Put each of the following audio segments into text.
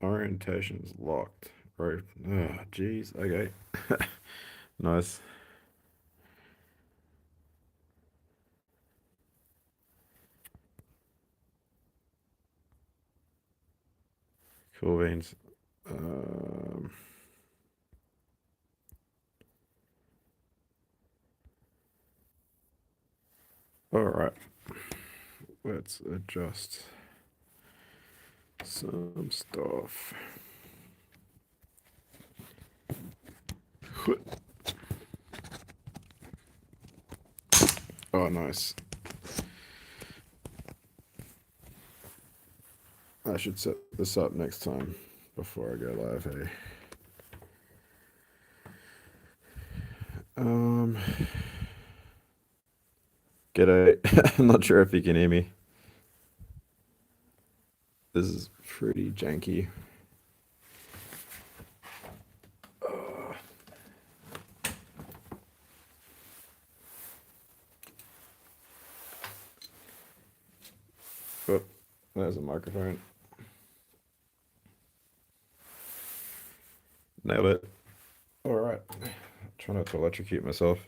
Orientation is locked. Right. Oh, jeez. Okay. Nice. Cool beans. Um, all right. Let's adjust some stuff. Oh, nice. I should set this up next time before I go live. Hey. Um, G'day. I'm not sure if you can hear me. This is pretty janky. Oh, there's a microphone. Nailed it. All right. Try not to electrocute myself.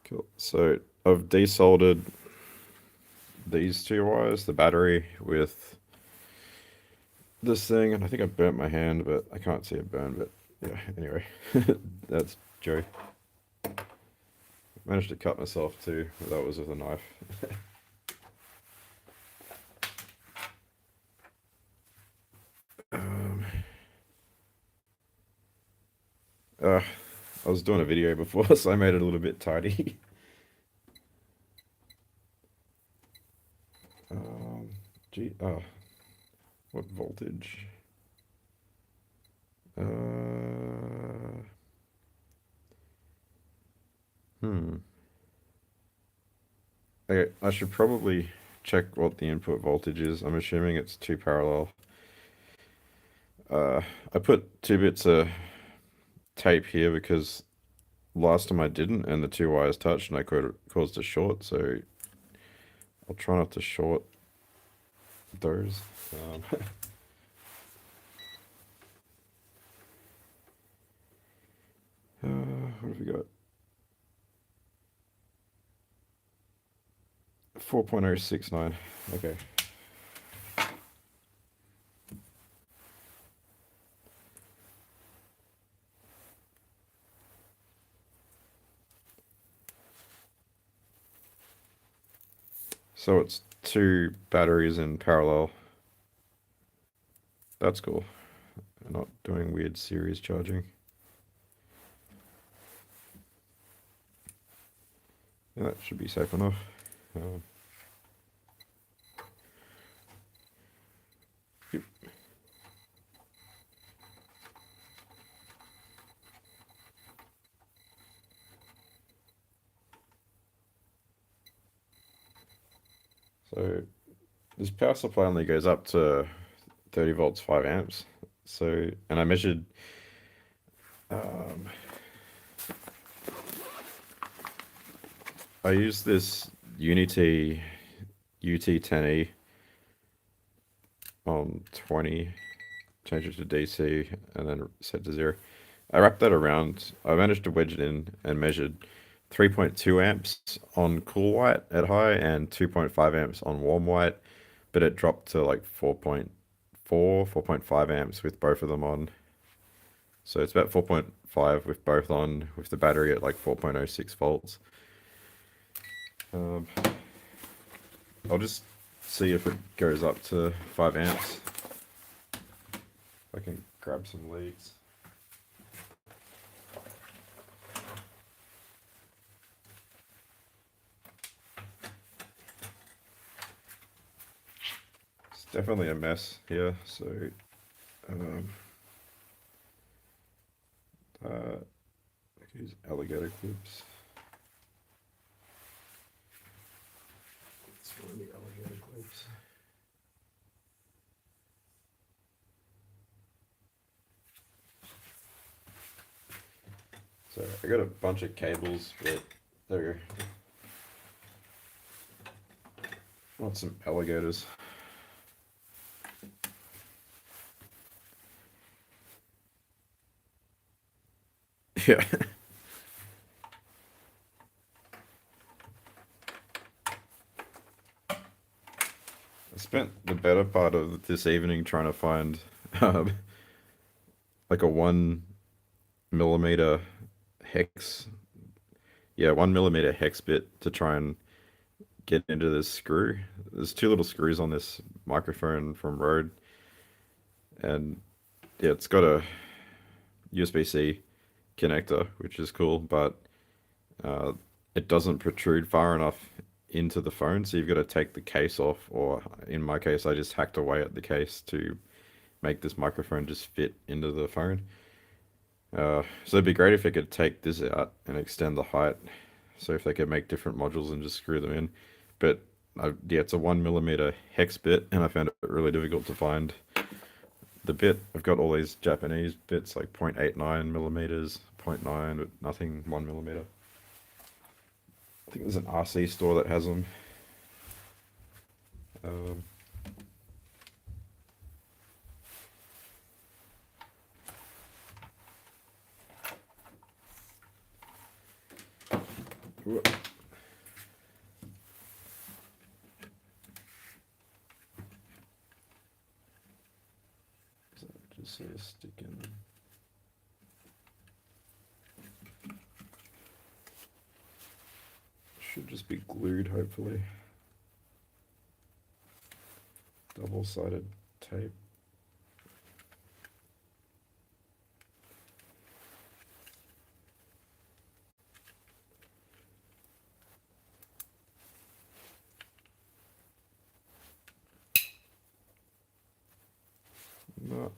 Cool. So I've desoldered these two wires, the battery with this thing, and I think I burnt my hand, but I can't see it burn. But yeah, anyway, that's Joe. Managed to cut myself too. That was with a knife. Um, uh, I was doing a video before, so I made it a little bit tidy. Um, gee, what voltage? Uh, hmm. Okay, I should probably check what the input voltage is. I'm assuming it's two parallel. I put two bits of tape here because last time I didn't, and the two wires touched, and I caused a short. So I'll try not to short those. What have we got? 4.069. Okay. So it's two batteries in parallel. That's cool. Not doing weird series charging. Yeah, that should be safe enough. Um, yep. So this power supply only goes up to 30 volts, 5 amps. So, and I measured, um, I used this Unity UT10E on 20, change it to DC, and then set to 0. I wrapped that around. I managed to wedge it in and measured 3.2 amps on cool white at high and 2.5 amps on warm white, but it dropped to like 4.4, 4.5 amps with both of them on. So it's about 4.5 with both on, with the battery at like 4.06 volts. Um, I'll just see if it goes up to 5 amps. I can grab some leads. It's definitely a mess here, so um, I can use alligator clips. Let's find the alligator clips. So I got a bunch of cables, but they're not some alligators. Yeah. I spent the better part of this evening trying to find um, like a 1 millimeter hex, yeah, 1 millimeter hex bit to try and get into this screw. There's two little screws on this microphone from Rode, and yeah, it's got a USB-C connector, which is cool, but uh, it doesn't protrude far enough into the phone, so you've got to take the case off, or in my case, I just hacked away at the case to make this microphone just fit into the phone. So it'd be great if it could take this out and extend the height. So if they could make different modules and just screw them in. But yeah, it's a 1 millimeter hex bit, and I found it really difficult to find the bit. I've got all these Japanese bits like 0.89 millimeters, zero point 0.9, but nothing 1 millimeter. I think there's an RC store that has them. Um, just say a stick in. Should just be glued, hopefully. Double-sided tape. Not.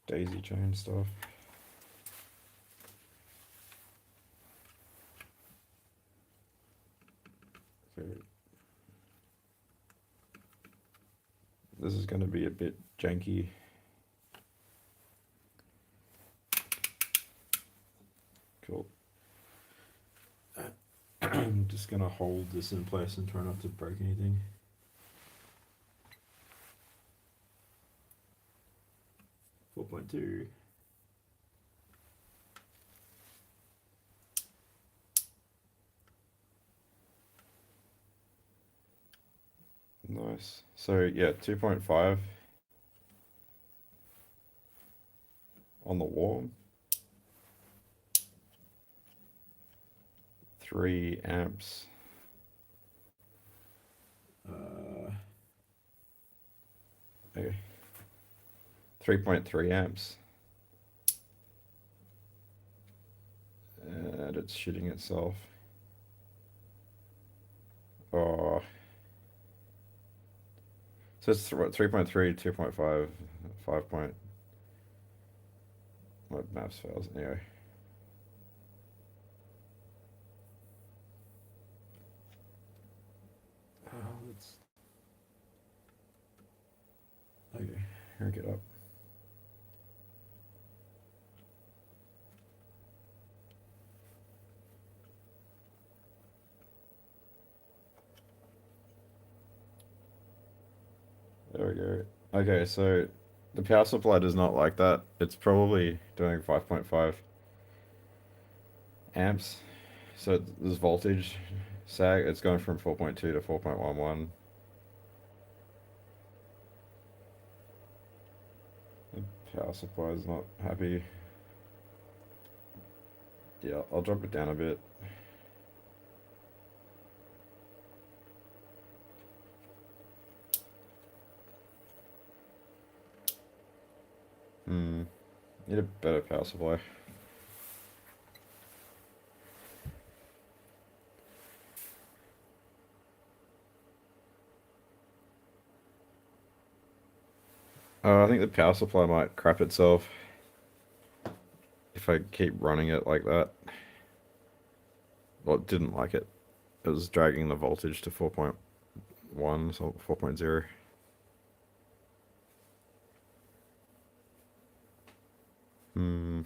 Daisy chain stuff. So this is going to be a bit janky. Cool. I'm just going to hold this in place and try not to break anything. Four 4.2. Nice. So yeah, 2.5 on the warm. 3 amps. Okay. 3.3 amps. And it's shooting itself. Oh. So it's 3.3, 2.5, 5 point. What maps fails anyway. Let's. Okay, rank it up. There we go. Okay, so the power supply does not like that. It's probably doing 5.5 amps. So this voltage sag, it's going from 4.2 to 4.11. The power supply is not happy. Yeah, I'll drop it down a bit. Need a better power supply. I think the power supply might crap itself if I keep running it like that. Well, it didn't like it. It was dragging the voltage to 4.1, so 4.0. Hmm.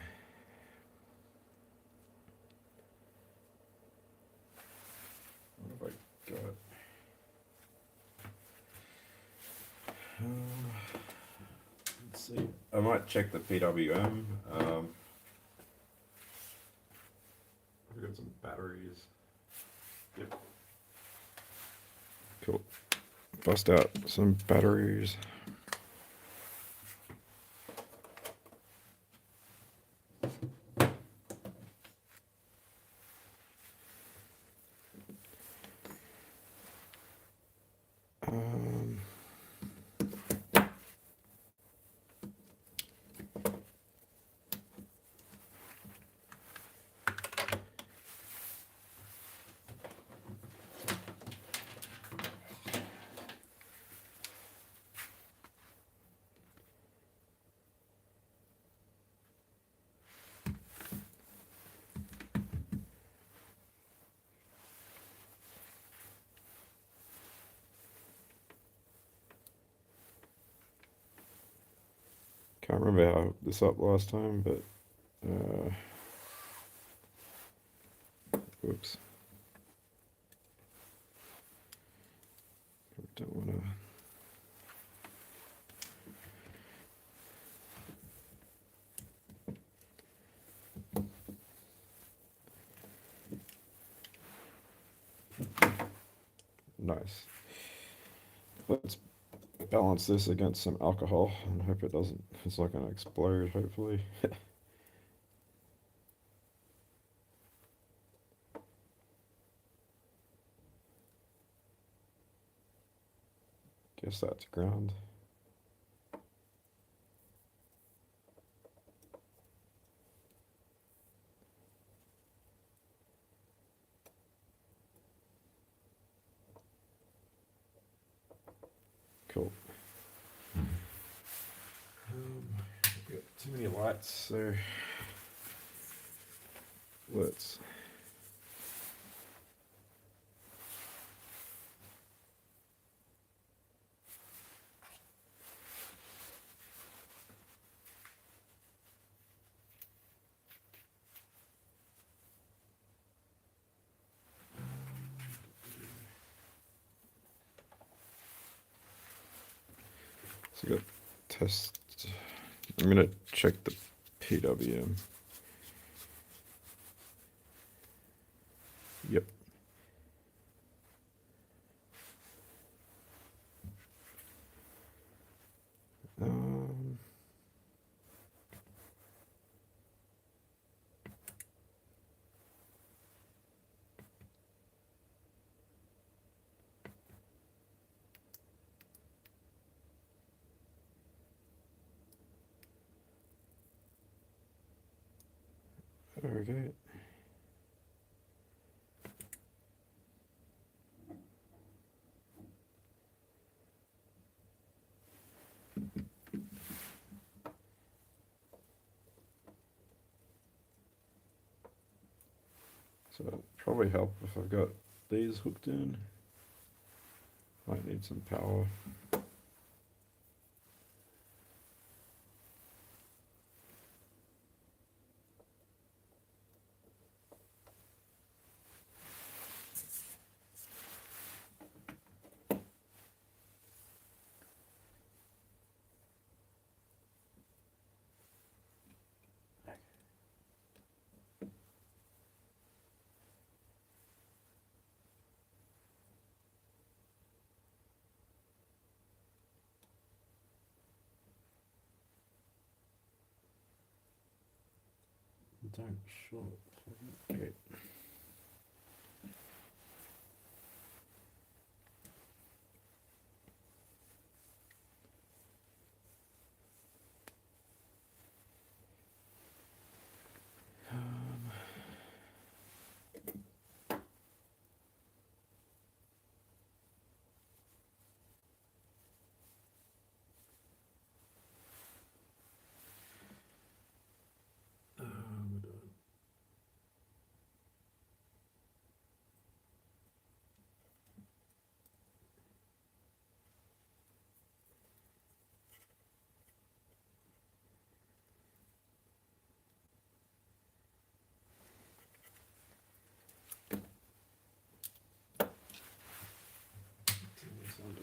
What have I got? Let's see. I might check the PWM. I've got some batteries. Yep. Cool. Bust out some batteries. Um, can't remember how I hooked this up last time, but whoops. Don't want to. Nice. Let's balance this against some alcohol and hope it doesn't, it's not going to explode, hopefully. Guess that's ground. Cool. Got too many lights, so let's. So got test. I'm gonna check the PWM. Yep. Um, okay. So it'd probably help if I've got these hooked in. Might need some power. Don't short. Okay.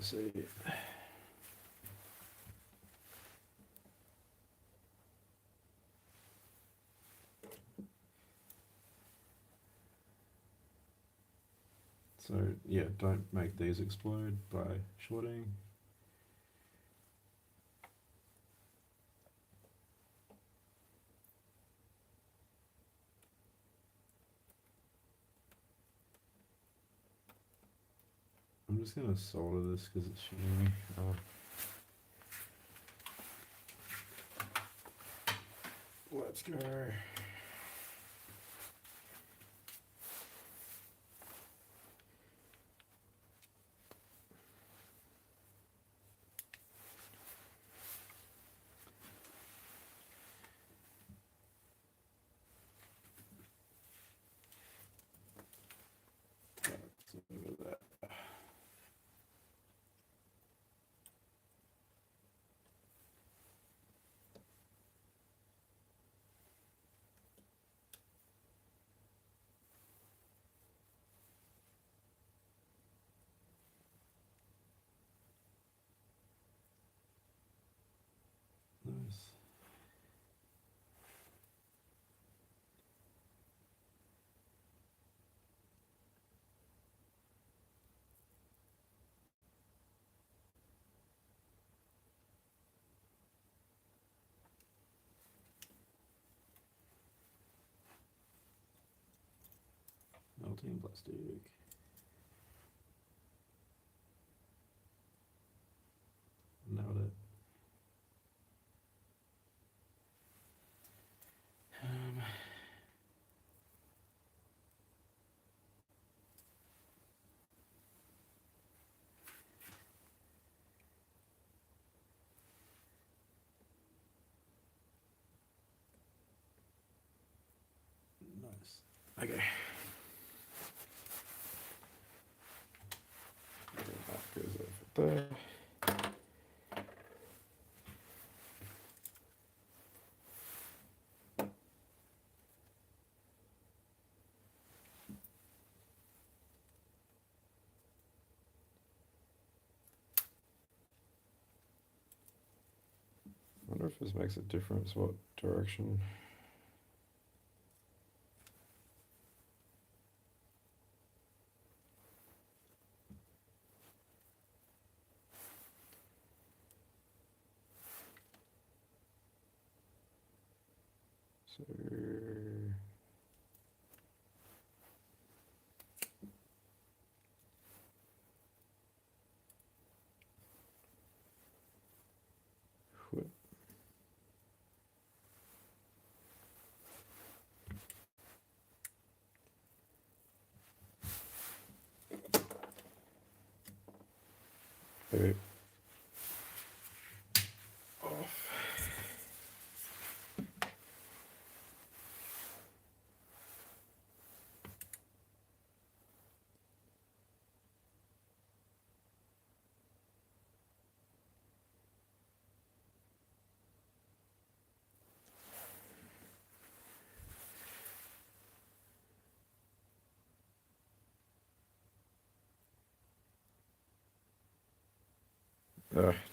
Let's see. So yeah, don't make these explode by shorting. I'm just gonna solder this because it's shitting me. Let's go. Over that. Nice. Melting plastic. Nailed it. Nice. Okay. That goes over there. I wonder if this makes a difference what direction. So what? Okay. Off.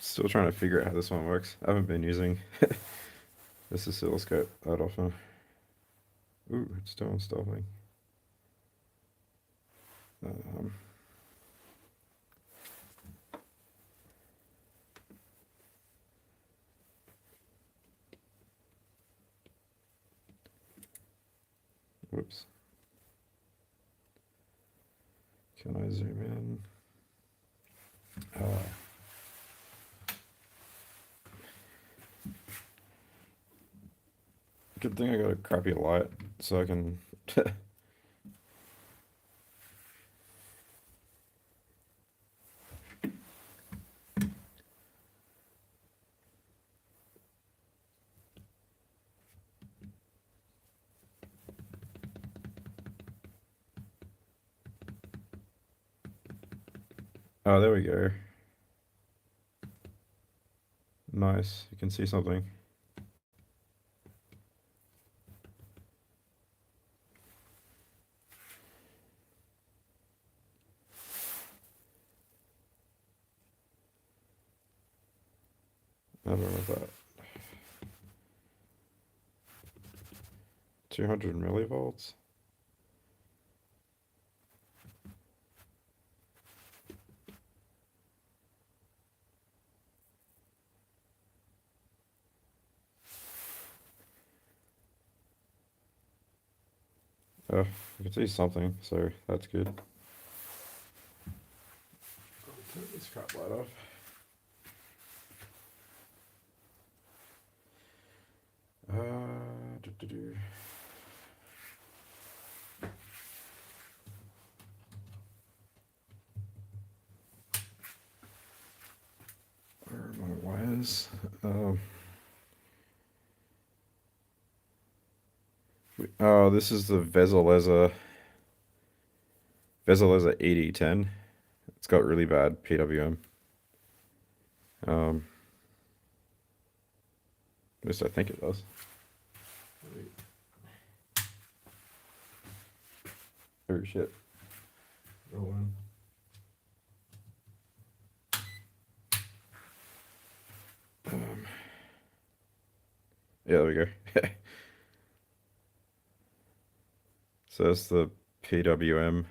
Still trying to figure out how this one works. I haven't been using this oscilloscope that often. Ooh, it's still installing. Um, Whoops. Can I zoom in? Good thing I got a crappy light so I can. Oh, there we go. Nice. You can see something. don't know that. 200 millivolts? Oh, I can see something, so that's good. Turn this crap light off. Uh, do, do, do. Where are my wires? Oh, this is the Veseleza 8010. It's got really bad PWM. At least I think it does. Oh shit. Roll in. Yeah, there we go. So that's the PWM.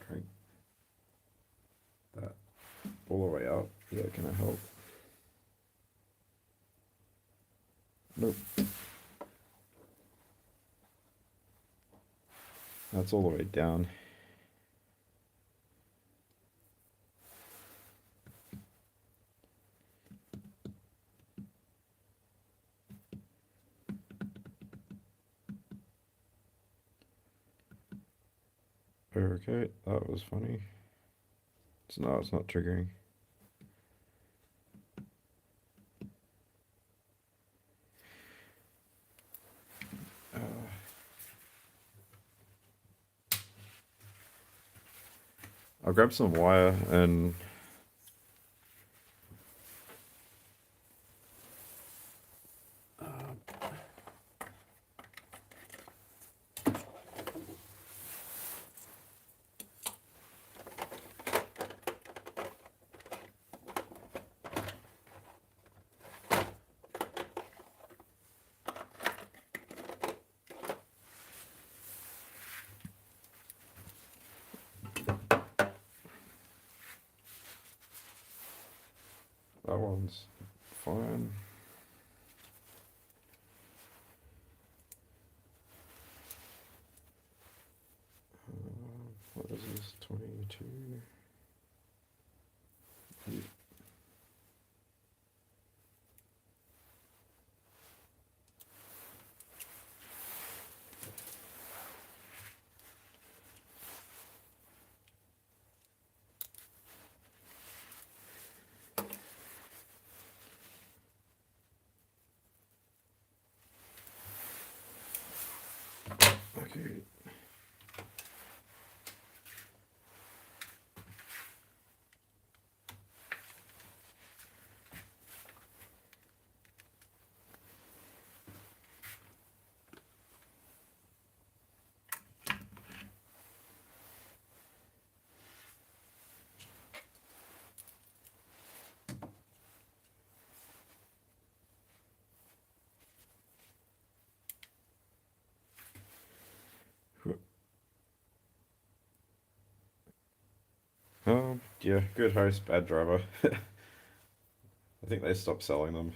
Crank that all the way out. Yeah, can I help? Nope. That's all the way down. Okay, that was funny. No, it's not triggering. I'll grab some wire and that one's fine. What is this? 22. Okay. Yeah, good host, bad driver. I think they stopped selling them.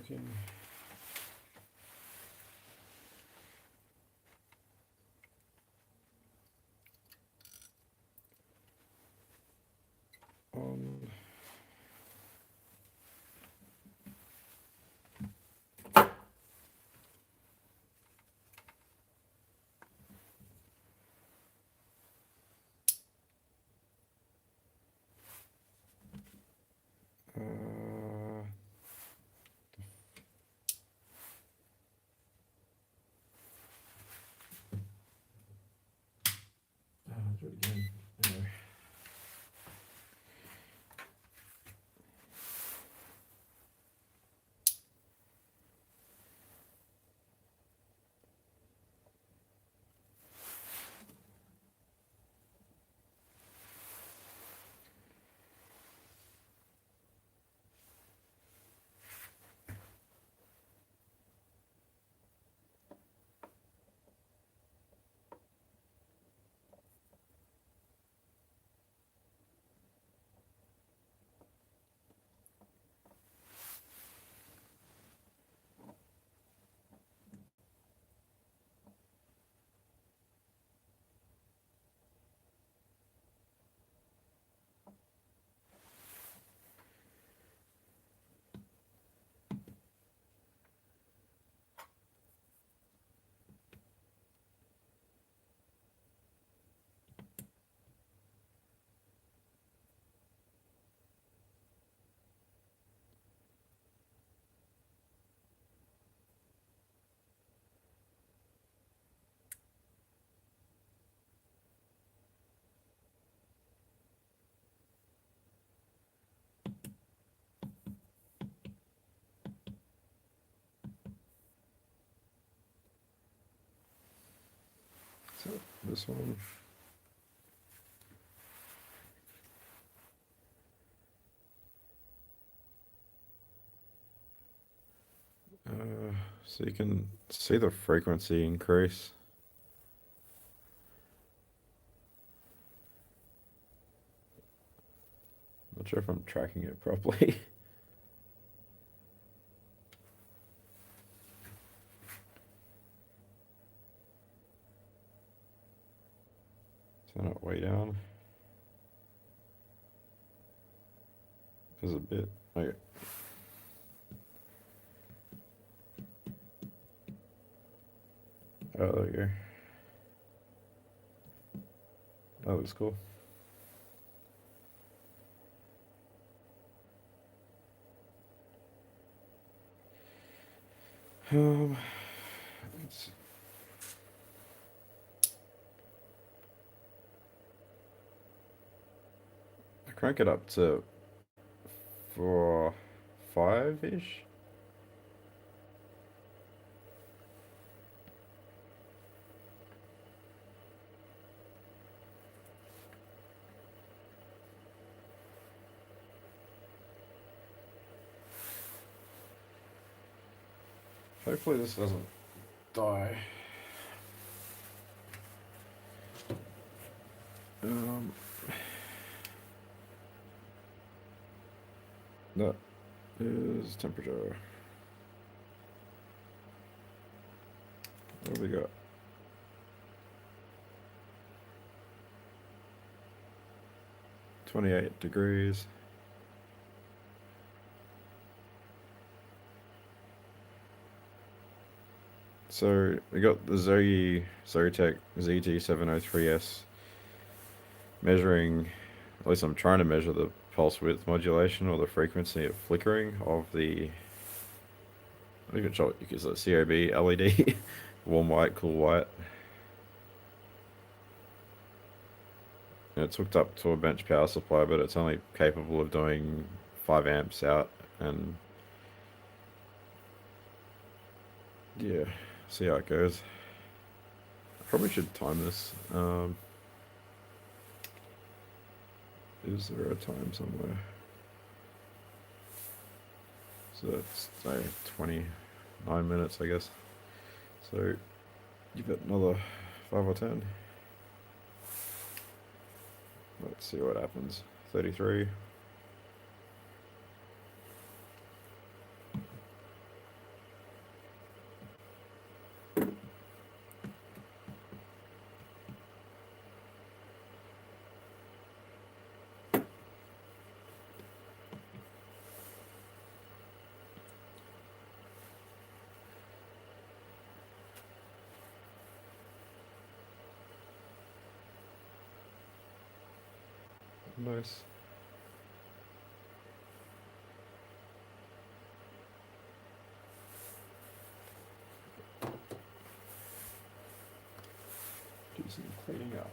looking. On. Do it again. Anyway. So this one. So you can see the frequency increase. Not sure if I'm tracking it properly. Turn it way down. There's a bit. Okay. Oh, there you go. That looks cool. Let's I crank it up to 5-ish. Hopefully this doesn't die. That is temperature. What do we got? 28 degrees. So we got the Zoetech ZT703S measuring, at least I'm trying to measure the pulse width modulation or the frequency of flickering of the, I think it's a COB LED, warm white, cool white. And it's hooked up to a bench power supply, but it's only capable of doing 5 amps out, and yeah, see how it goes. Probably should time this. Is there a time somewhere? So it's say 29 minutes, I guess. So give it another 5 or 10. Let's see what happens. 33. nice. Do some cleaning up.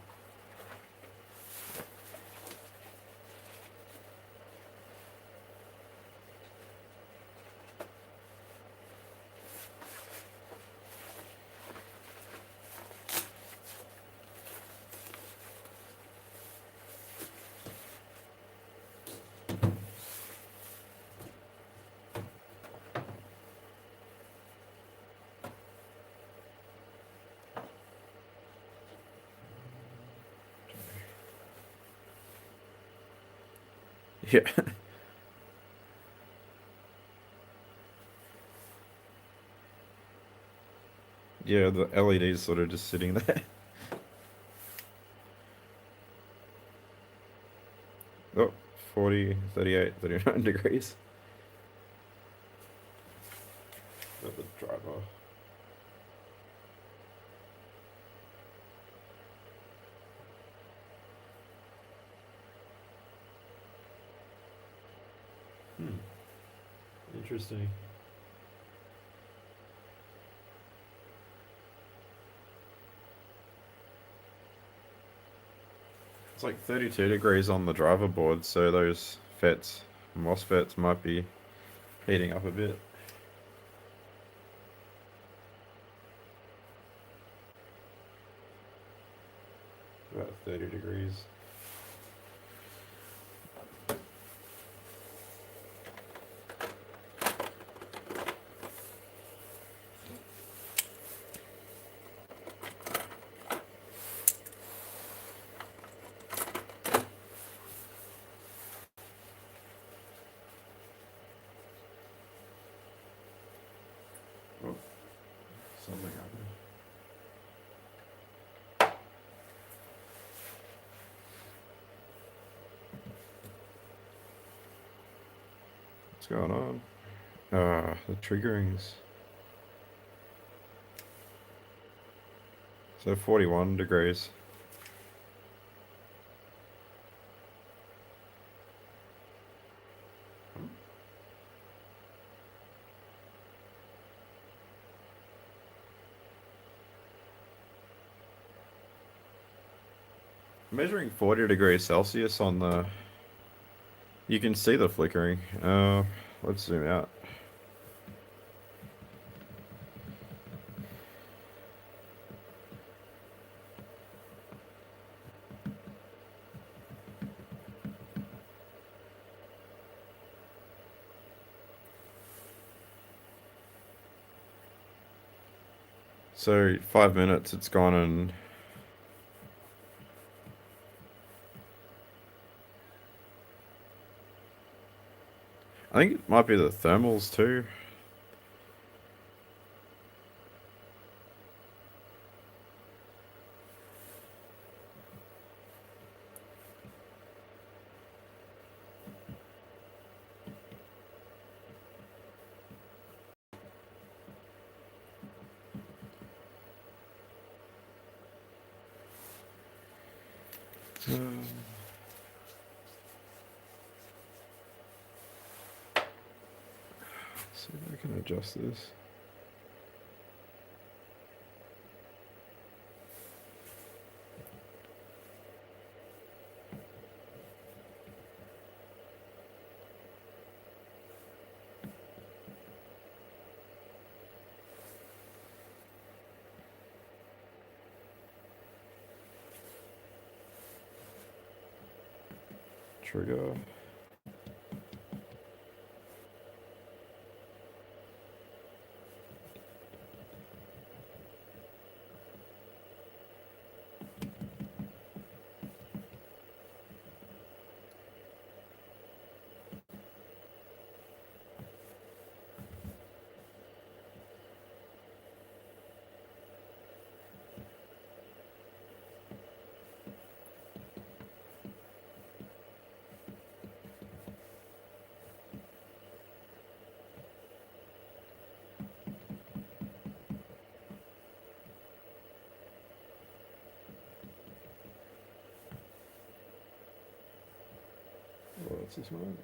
Yeah. Yeah, the LED's sort of just sitting there. Oh, 40, 38, 39 degrees. Got the driver. Hmm. Interesting. It's like 32 degrees on the driver board, so those FETs, MOSFETs might be heating up a bit. About 30 degrees. Oh, something happened. What's going on? The triggerings. So 41 degrees. Measuring 40 degrees Celsius on the... You can see the flickering. Let's zoom out. So 5 minutes it's gone, and I think it might be the thermals too. Um, see if I can adjust this. Trigger. What's this one?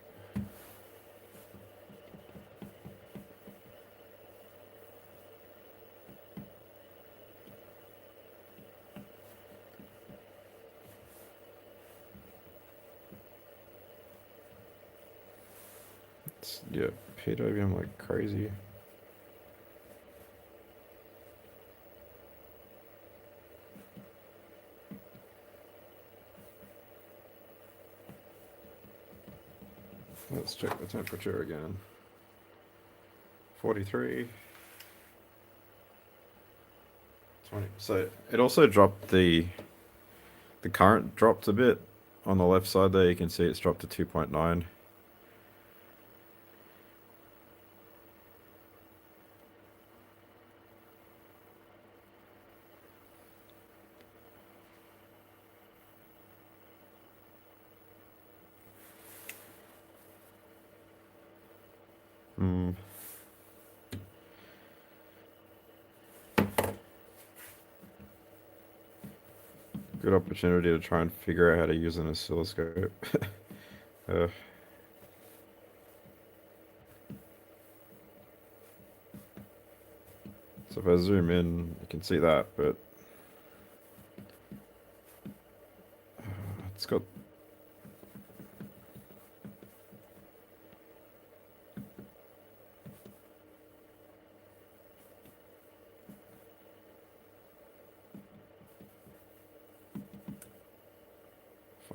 Yeah, PWM like crazy. Let's check the temperature again. 43. 20. So it also dropped the current dropped a bit on the left side there. You can see it's dropped to 2.9. Hmm. Good opportunity to try and figure out how to use an oscilloscope. uh, so if I zoom in, you can see that, but it's got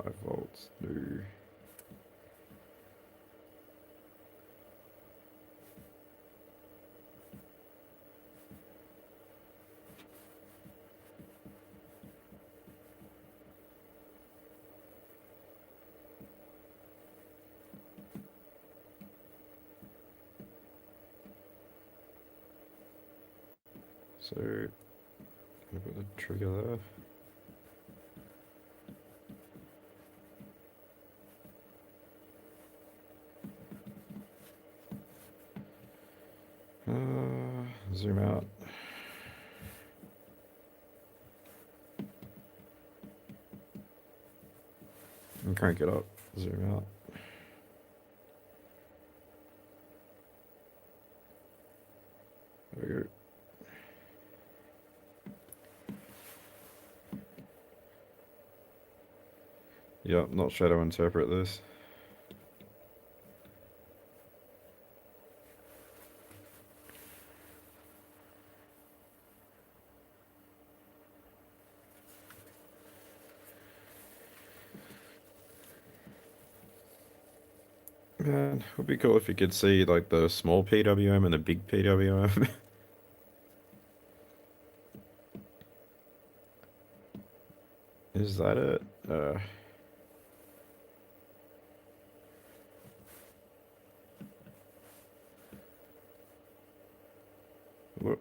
5 volts. No. So I've got the trigger there. Zoom out. And crank it up. Zoom out. There we go. Yep, not shadow interpret this. Man, it would be cool if you could see like the small PWM and the big PWM. Is that it? Whoop.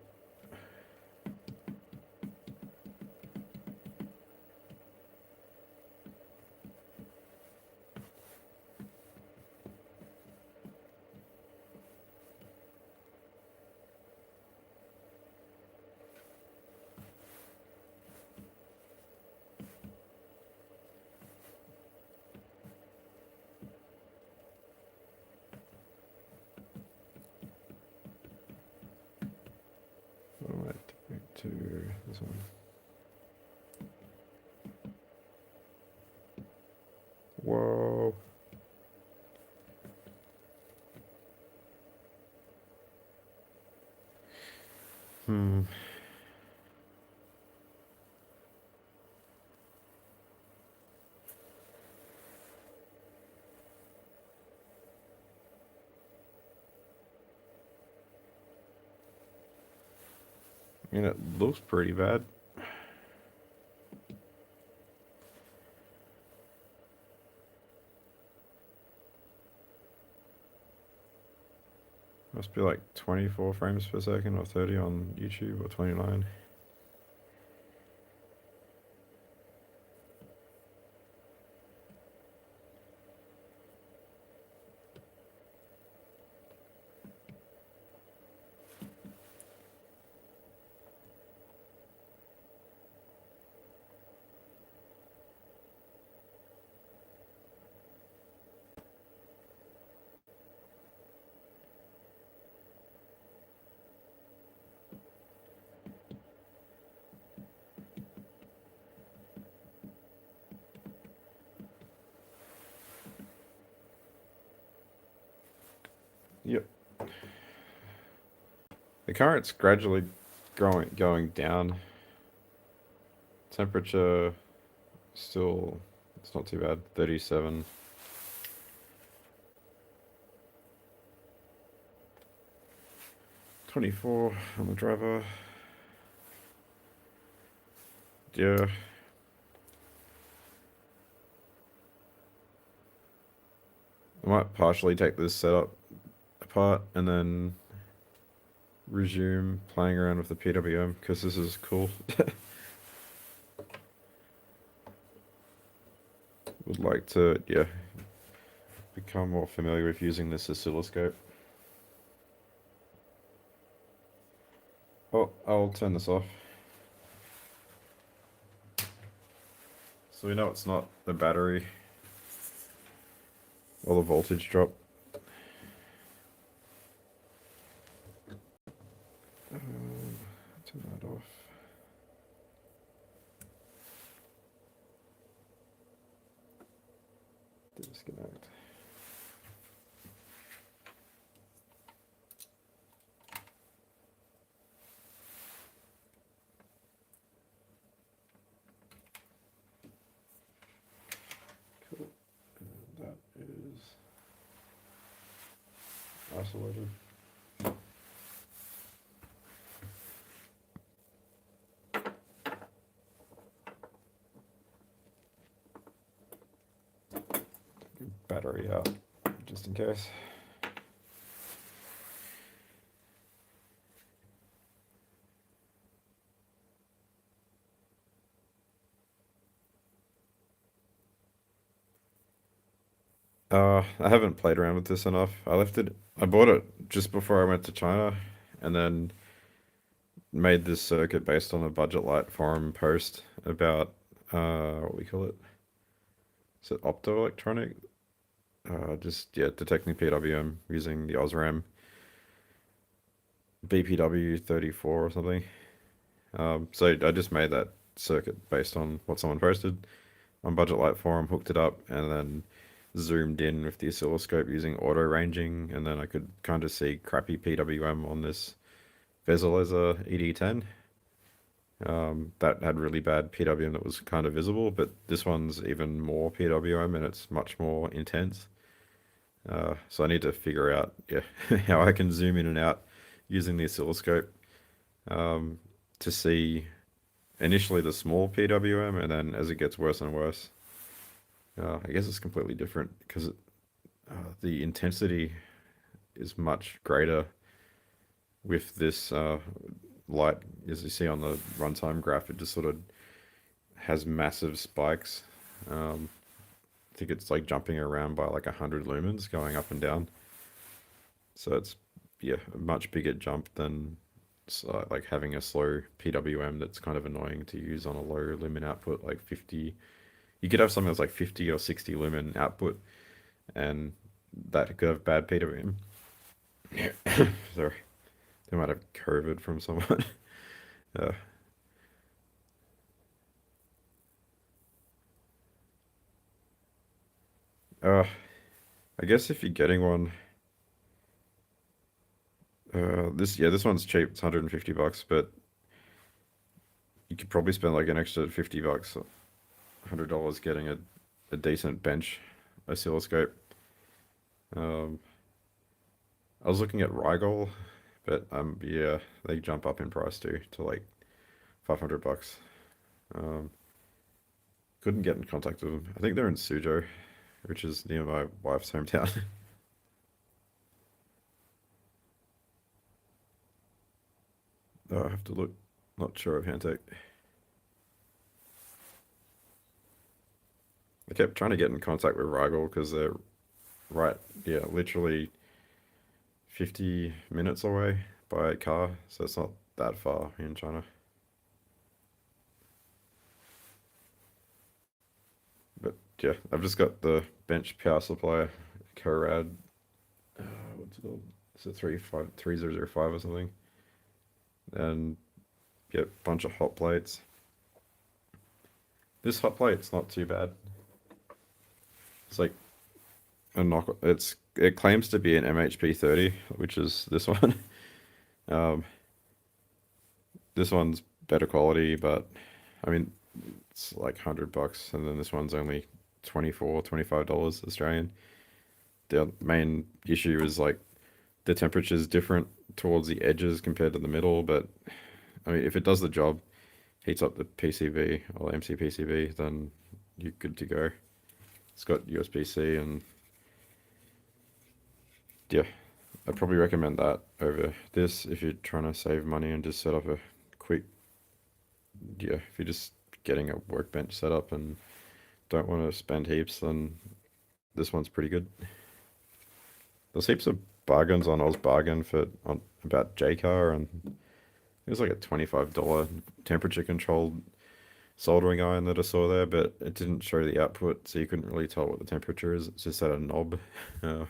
What am I doing to this one? Whoa. Hmm. I mean, it looks pretty bad. Must be like 24 frames per second or 30 on YouTube or 29. Yep. The current's gradually going down. Temperature still, it's not too bad. 37, 24 on the driver. Yeah. I might partially take this setup apart and then resume playing around with the PWM because this is cool. Would like to, yeah, become more familiar with using this oscilloscope. Oh, I'll turn this off. So we know it's not the battery or the voltage drop. Turn that off. Disconnect. Cool. And that is isolated. Battery out, just in case. I haven't played around with this enough. I bought it just before I went to China, and then made this circuit based on a budget light forum post about what we call it. Is it optoelectronic? Just yeah, detecting PWM using the Osram BPW 34 or something. So I just made that circuit based on what someone posted on Budget Light Forum, hooked it up, and then zoomed in with the oscilloscope using auto ranging, and then I could kind of see crappy PWM on this Vezolaser ED10. That had really bad PWM that was kind of visible, but this one's even more PWM and it's much more intense. So I need to figure out, yeah, how I can zoom in and out using the oscilloscope um, to see initially the small PWM, and then as it gets worse and worse, I guess it's completely different because the intensity is much greater with this light. As you see on the runtime graph, it just sort of has massive spikes. I think it's like jumping around by like 100 lumens going up and down. So it's, yeah, a much bigger jump than like having a slow PWM that's kind of annoying to use on a low lumen output, like 50. You could have something that's like 50 or 60 lumen output, and that could have bad PWM. Sorry, they might have COVID from someone. uh, uh, I guess if you're getting one, this one's cheap. It's 150 bucks, but you could probably spend like an extra 50 bucks, $100 getting a decent bench oscilloscope. Um, I was looking at Rigol, but yeah, they jump up in price too to like 500 bucks. Um, couldn't get in contact with them. I think they're in Suzhou, which is near my wife's hometown. I have to look. Not sure of Hantec. I kept trying to get in contact with Rigol because they're right, yeah, literally 50 minutes away by car, so it's not that far in China. But yeah, I've just got the bench power supply, Corad. Uh, what's it called? It's a 3005 or something, and yeah, bunch of hot plates. This hot plate's not too bad. It's like a knock. It's it claims to be an MHP 30, which is this one. Um, this one's better quality, but I mean, it's like $100, and then this one's only 24, $25 Australian. The main issue is like the temperature's different towards the edges compared to the middle, but I mean, if it does the job, heats up the PCB or MC PCB, then you're good to go. It's got USB-C, and yeah, I'd probably recommend that over this if you're trying to save money and just set up a quick, yeah, if you're just getting a workbench set up and don't want to spend heaps, then this one's pretty good. There's heaps of bargains on Oz Bargain for on about J-Car, and it was like a $25 temperature controlled soldering iron that I saw there, but it didn't show the output, so you couldn't really tell what the temperature is. It's just at a knob. Uh,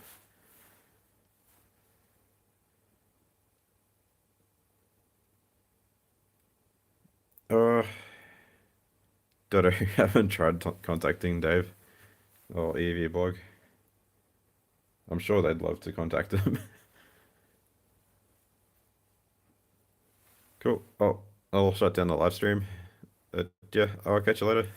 uh, don't know. Haven't tried contacting Dave or EV blog. I'm sure they'd love to contact them. Cool. Oh, I'll shut down the live stream. Yeah, I'll catch you later.